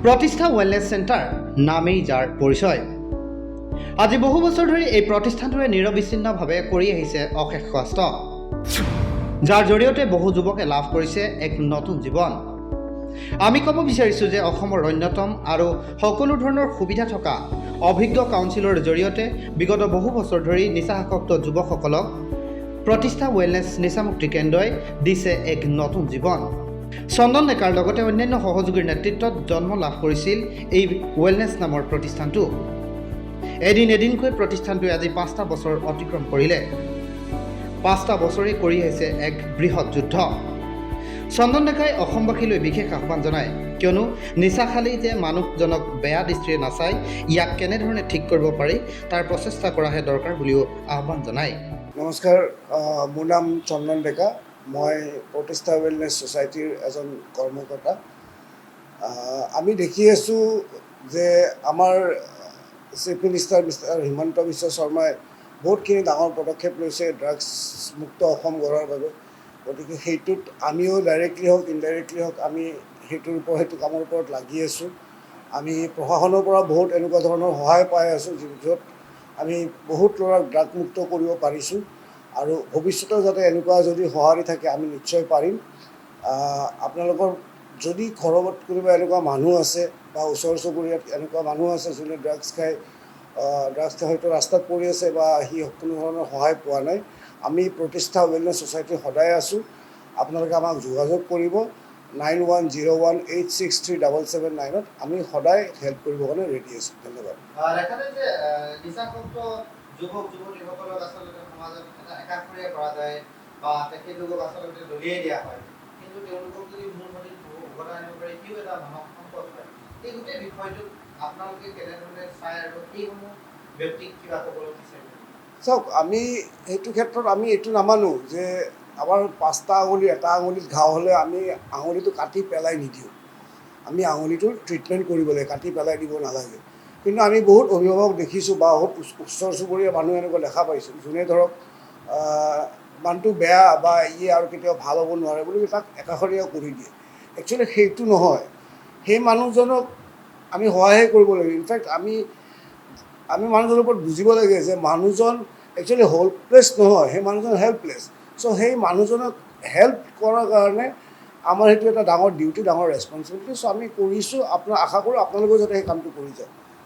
প্ৰতিষ্ঠা wellness centre নামেই যাৰ পৰিচয়। আজি বহু বছৰ ধৰি এই প্ৰতিষ্ঠানটোৱে নিৰবিচ্ছিন্নভাৱে কৰি আহিছে অশেষ কষ্ট, যাৰ জৰিয়তে বহু যুৱকে লাভ কৰিছে এক নতুন জীৱন। আমি ক'ব বিচাৰিছোঁ যে অসমৰ অন্যতম আৰু সকলো ধৰণৰ সুবিধা থকা অভিজ্ঞ কাউন্সিলৰ জৰিয়তে বিগত বহু বছৰ ধৰি নিচাসক্ত যুৱকসকলক প্ৰতিষ্ঠা ৱেলনেছ নিচামুক্তি কেন্দ্ৰই দিছে এক নতুন জীৱন। চন্দন ডেকাৰ লগতে অন্যান্য সহযোগীৰ নেতৃত্বত জন্ম লাভ কৰিছিল এই ৱেলনেছ নামৰ প্ৰতিষ্ঠানটো। এদিনকৈ প্ৰতিষ্ঠানটোৱে আজি 5টা বছৰ অতিক্ৰম কৰিলে। 5টা বছৰেই কৰি আহিছে এক বৃহৎ যুদ্ধ। চন্দন ডেকাই অসমবাসীলৈ বিশেষ আহ্বান জনায়, কিয়নো নিচা খালেই যে মানুহজনক বেয়া দৃষ্টিৰে নাচায়, ইয়াক কেনেধৰণে ঠিক কৰিব পাৰি তাৰ প্ৰচেষ্টা কৰাহে দৰকাৰ বুলিও আহ্বান জনায়। নমস্কাৰ, মোৰ নাম চন্দন ডেকা। মই প্ৰতিষ্ঠা ৱেলনেছ ছ'চাইটিৰ এজন কৰ্মকৰ্তা। আমি দেখি আছোঁ যে আমাৰ chief minister mister Himanta Biswa শৰ্মাই বহুতখিনি ডাঙৰ পদক্ষেপ লৈছে ড্ৰাগছ মুক্ত অসম গঢ়াৰ বাবে। গতিকে সেইটোত আমিও ডাইৰেক্টলি হওক ইনডাইৰেক্টলি হওক আমি সেইটো কামৰ ওপৰত লাগি আছোঁ। আমি প্ৰশাসনৰ পৰা বহুত এনেকুৱা ধৰণৰ সহায় পাই আছোঁ, য'ত আমি বহুত ল'ৰাক ড্ৰাগমুক্ত কৰিব পাৰিছোঁ। আৰু ভৱিষ্যতেও যাতে এনেকুৱা যদি সঁহাৰি থাকে আমি নিশ্চয় পাৰিম। আপোনালোকৰ যদি ঘৰত কোনোবা এনেকুৱা মানুহ আছে বা ওচৰ চুবুৰীয়াত এনেকুৱা মানুহ আছে যোনে ড্ৰাগছ খাই হয়তো ৰাস্তাত পৰি আছে বা সি কোনো ধৰণৰ সহায় পোৱা নাই, আমি প্ৰতিষ্ঠা ৱেলনেছ ছ'চাইটি সদায় আছোঁ। আপোনালোকে আমাক যোগাযোগ কৰিব 9101637779। আমি সদায় হেল্প কৰিবৰ কাৰণে ৰেডি আছোঁ। ধন্যবাদ। যুৱক যুৱতীসকলক আচলতে সমাজত এটা একাষৰীয়া কৰা যায় বা তেখেতলোকক আচলতে দলিয়াই দিয়া হয়, কিন্তু তেওঁলোকক যদি মূল নদীত উভতাই আনিব পাৰি সিও এটা মানৱ সম্পদ হয়। এই গোটেই বিষয়টোক আপোনালোকে কেনেধৰণে চায় আৰু এইসমূহ ব্যক্তিক কিবা ক'বলৈ বিচাৰিব? চাওক, আমি সেইটো ক্ষেত্ৰত আমি এইটো নামানো যে আমাৰ 5টা আঙুলি এটা আঙুলিত ঘাও হ'লে আমি আঙুলিটো কাটি পেলাই নিদিওঁ। আমি আঙুলিটোৰ ট্ৰিটমেণ্ট কৰিব লাগে, কাটি পেলাই দিব নালাগে। কিন্তু আমি বহুত অভিভাৱক দেখিছোঁ বা বহুত ওচৰ চুবুৰীয়া মানুহ এনেকুৱা দেখা পাইছোঁ, যোনে ধৰক মানুহটো বেয়া বা আৰু কেতিয়াও ভাল হ'ব নোৱাৰে বুলি তাক একাষৰীয়া কৰি দিয়ে। একচুৱেলি সেইটো নহয়। সেই মানুহজনক আমি সহায় কৰিব লাগে। ইনফেক্ট আমি মানুহজনৰ ওপৰত বুজিব লাগে যে মানুহজন একচুৱেলি হোপলেছ নহয়, সেই মানুহজন হেল্পলেছ। চ' সেই মানুহজনক হেল্প কৰাৰ কাৰণে আমাৰ সেইটো এটা ডাঙৰ ডিউটি, ডাঙৰ ৰেচপনচিবিলিটি। চ' আমি কৰিছোঁ। আশা কৰোঁ আপোনালোকেও যাতে সেই কামটো কৰি যায়।